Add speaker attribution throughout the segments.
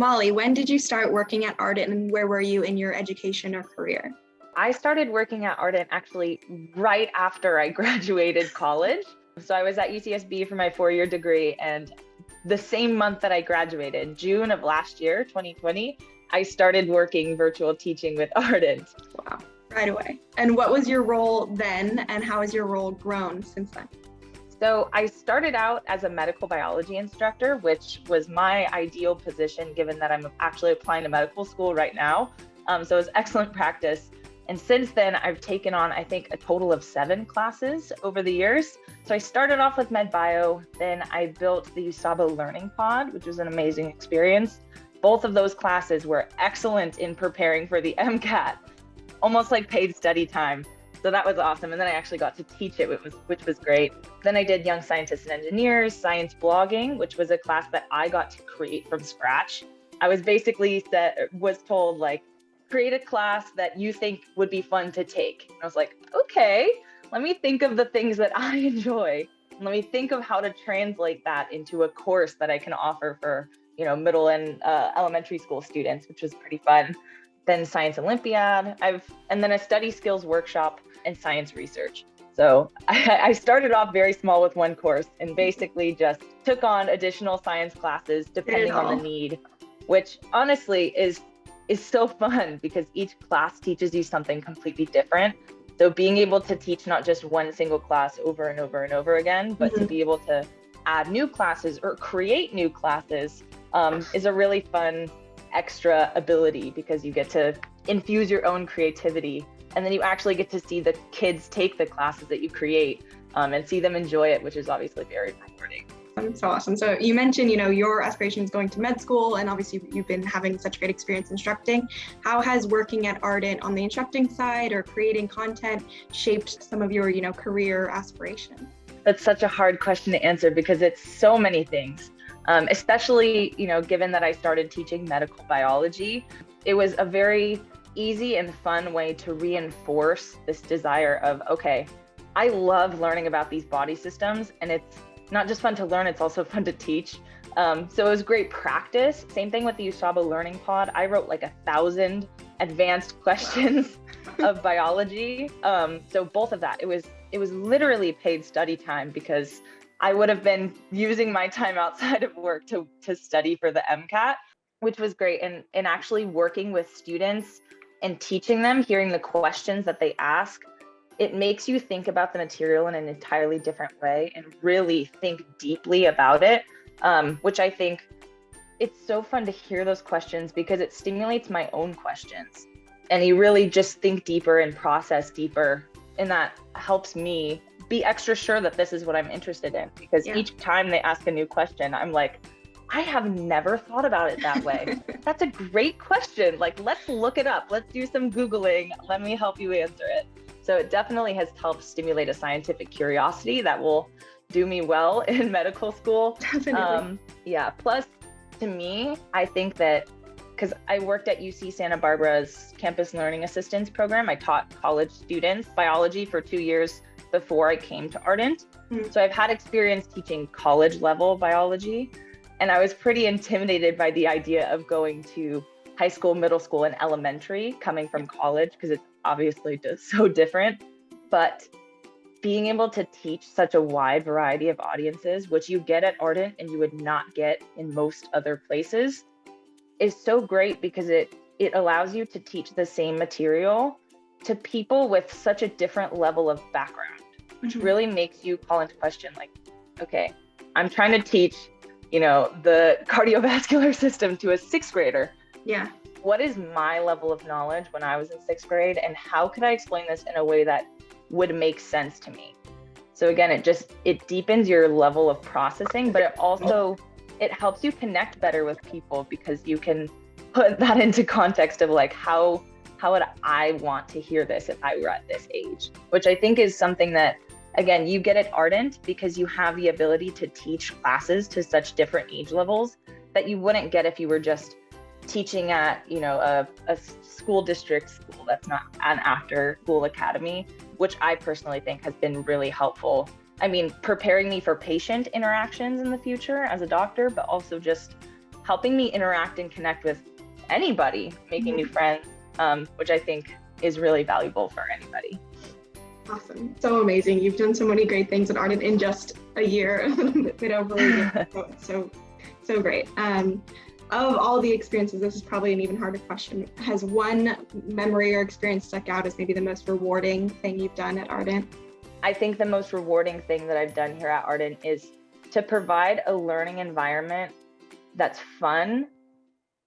Speaker 1: Molly, when did you start working at Ardent and where were you in your education or career?
Speaker 2: I started working at Ardent actually right after I graduated college. So I was at UCSB for my 4-year degree, and the same month that I graduated, June of last year, 2020, I started working virtual teaching with Ardent.
Speaker 1: Wow, right away. And what was your role then, and how has your role grown since then?
Speaker 2: So I started out as a medical biology instructor, which was my ideal position given that I'm actually applying to medical school right now. So it was excellent practice. And since then, I've taken on, I think, a total of 7 classes over the years. So I started off with Med Bio, then I built the USABO Learning Pod, which was an amazing experience. Both of those classes were excellent in preparing for the MCAT, almost like paid study time. So that was awesome. And then I actually got to teach it, which was great. Then I did Young Scientists and Engineers, Science Blogging, which was a class that I got to create from scratch. I was basically told, like, create a class that you think would be fun to take. And I was like, okay, let me think of the things that I enjoy. And let me think of how to translate that into a course that I can offer for, middle and elementary school students, which was pretty fun. Then Science Olympiad, and then a study skills workshop and science research. So I started off very small with one course and basically just took on additional science classes depending on the need, which honestly is so fun because each class teaches you something completely different. So being able to teach not just one single class over and over and over again, but to be able to add new classes or create new classes is a really fun extra ability because you get to infuse your own creativity. And then you actually get to see the kids take the classes that you create and see them enjoy it, which is obviously very rewarding.
Speaker 1: That's so awesome. So you mentioned, your aspiration is going to med school, and obviously you've been having such great experience instructing. How has working at Ardent on the instructing side or creating content shaped some of your, career aspirations?
Speaker 2: That's such a hard question to answer because it's so many things, especially, given that I started teaching medical biology. It was a very easy and fun way to reinforce this desire of, okay, I love learning about these body systems, and it's not just fun to learn, it's also fun to teach. So it was great practice. Same thing with the USABO Learning Pod. I wrote like 1,000 advanced questions of biology. So both of that, it was literally paid study time because I would have been using my time outside of work to study for the MCAT, which was great. And actually working with students and teaching them, hearing the questions that they ask, it makes you think about the material in an entirely different way and really think deeply about it, which I think it's so fun to hear those questions because it stimulates my own questions. And you really just think deeper and process deeper. And that helps me be extra sure that this is what I'm interested in because each time they ask a new question, I'm like, I have never thought about it that way. That's a great question. Like, let's look it up. Let's do some Googling. Let me help you answer it. So it definitely has helped stimulate a scientific curiosity that will do me well in medical school.
Speaker 1: Definitely.
Speaker 2: Plus, to me, I think that because I worked at UC Santa Barbara's Campus Learning Assistance program, I taught college students biology for 2 years before I came to Ardent. So I've had experience teaching college level biology. And I was pretty intimidated by the idea of going to high school, middle school, and elementary coming from college because it's obviously just so different. But being able to teach such a wide variety of audiences, which you get at Ardent and you would not get in most other places, is so great because it allows you to teach the same material to people with such a different level of background, which really makes you call into question, like, okay, I'm trying to teach the cardiovascular system to a 6th grader.
Speaker 1: Yeah.
Speaker 2: What is my level of knowledge when I was in 6th grade, and how could I explain this in a way that would make sense to me? So again, it deepens your level of processing, but it helps you connect better with people because you can put that into context of like, how would I want to hear this if I were at this age? Which I think is something that, again, you get at Ardent because you have the ability to teach classes to such different age levels that you wouldn't get if you were just teaching at, a school district school that's not an after school academy, which I personally think has been really helpful. I mean, preparing me for patient interactions in the future as a doctor, but also just helping me interact and connect with anybody, making new friends, which I think is really valuable for anybody.
Speaker 1: Awesome. So amazing. You've done so many great things at Ardent in just a year, a bit over a year. So great. Of all the experiences, this is probably an even harder question. Has one memory or experience stuck out as maybe the most rewarding thing you've done at Ardent?
Speaker 2: I think the most rewarding thing that I've done here at Ardent is to provide a learning environment that's fun,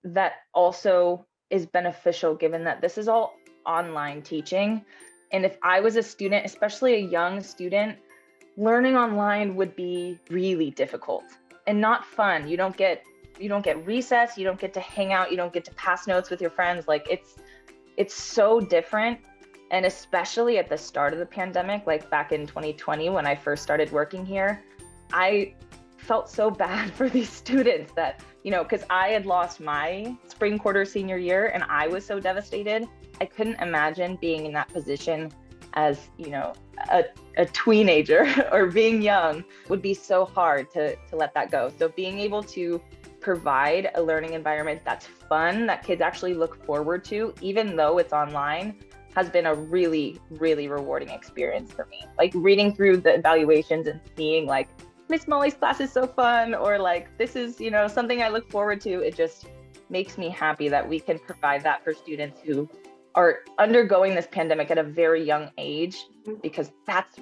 Speaker 2: that also is beneficial, given that this is all online teaching. And if I was a student, especially a young student, learning online would be really difficult and not fun. You don't get recess, you don't get to hang out, you don't get to pass notes with your friends. Like it's so different. And especially at the start of the pandemic, like back in 2020, when I first started working here, I felt so bad for these students that, because I had lost my spring quarter senior year and I was so devastated. I couldn't imagine being in that position as, a teenager or being young would be so hard to let that go. So being able to provide a learning environment that's fun, that kids actually look forward to, even though it's online, has been a really, really rewarding experience for me. Like reading through the evaluations and seeing like, Miss Molly's class is so fun, or like, this is, something I look forward to. It just makes me happy that we can provide that for students who are undergoing this pandemic at a very young age, because that's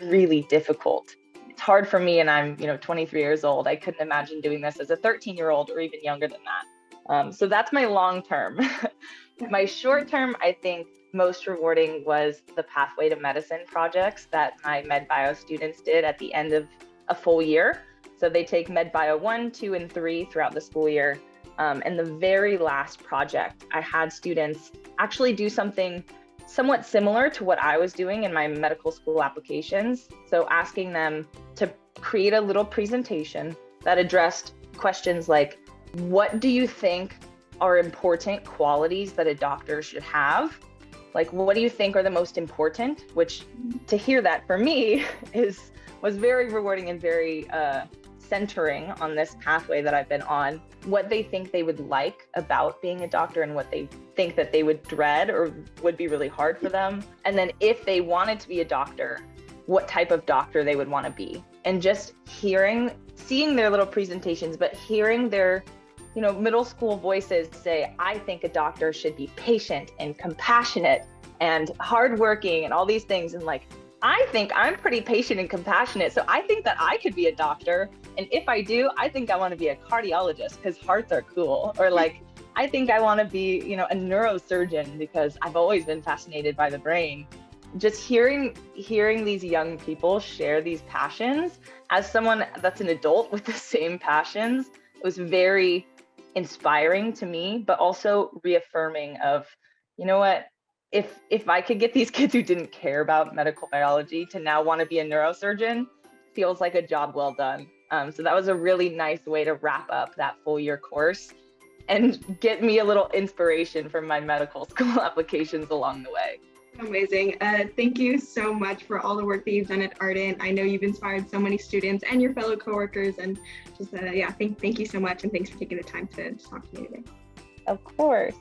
Speaker 2: really difficult. It's hard for me, and I'm, 23 years old. I couldn't imagine doing this as a 13-year-old or even younger than that. So that's my long term. My short term, I think most rewarding was the Pathway to Medicine projects that my Med Bio students did at the end of a full year. So they take Med Bio 1, 2, and 3 throughout the school year. And the very last project, I had students actually do something somewhat similar to what I was doing in my medical school applications. So asking them to create a little presentation that addressed questions like, what do you think are important qualities that a doctor should have? Like, what do you think are the most important? Which, to hear that for me was very rewarding and very centering on this pathway that I've been on. What they think they would like about being a doctor and what they think that they would dread or would be really hard for them. And then if they wanted to be a doctor, what type of doctor they would want to be. And just seeing their little presentations, but hearing their middle school voices say, I think a doctor should be patient and compassionate and hardworking and all these things. And like, I think I'm pretty patient and compassionate, so I think that I could be a doctor. And if I do, I think I want to be a cardiologist because hearts are cool. Or like, I think I want to be, a neurosurgeon because I've always been fascinated by the brain. Just hearing these young people share these passions, as someone that's an adult with the same passions, it was very inspiring to me, but also reaffirming of, what, if I could get these kids who didn't care about medical biology to now want to be a neurosurgeon, feels like a job well done. So that was a really nice way to wrap up that full year course and get me a little inspiration from my medical school applications along the way.
Speaker 1: Amazing. Thank you so much for all the work that you've done at Ardent. I know you've inspired so many students and your fellow coworkers, and just thank you so much, and thanks for taking the time to talk to me today.
Speaker 2: Of course.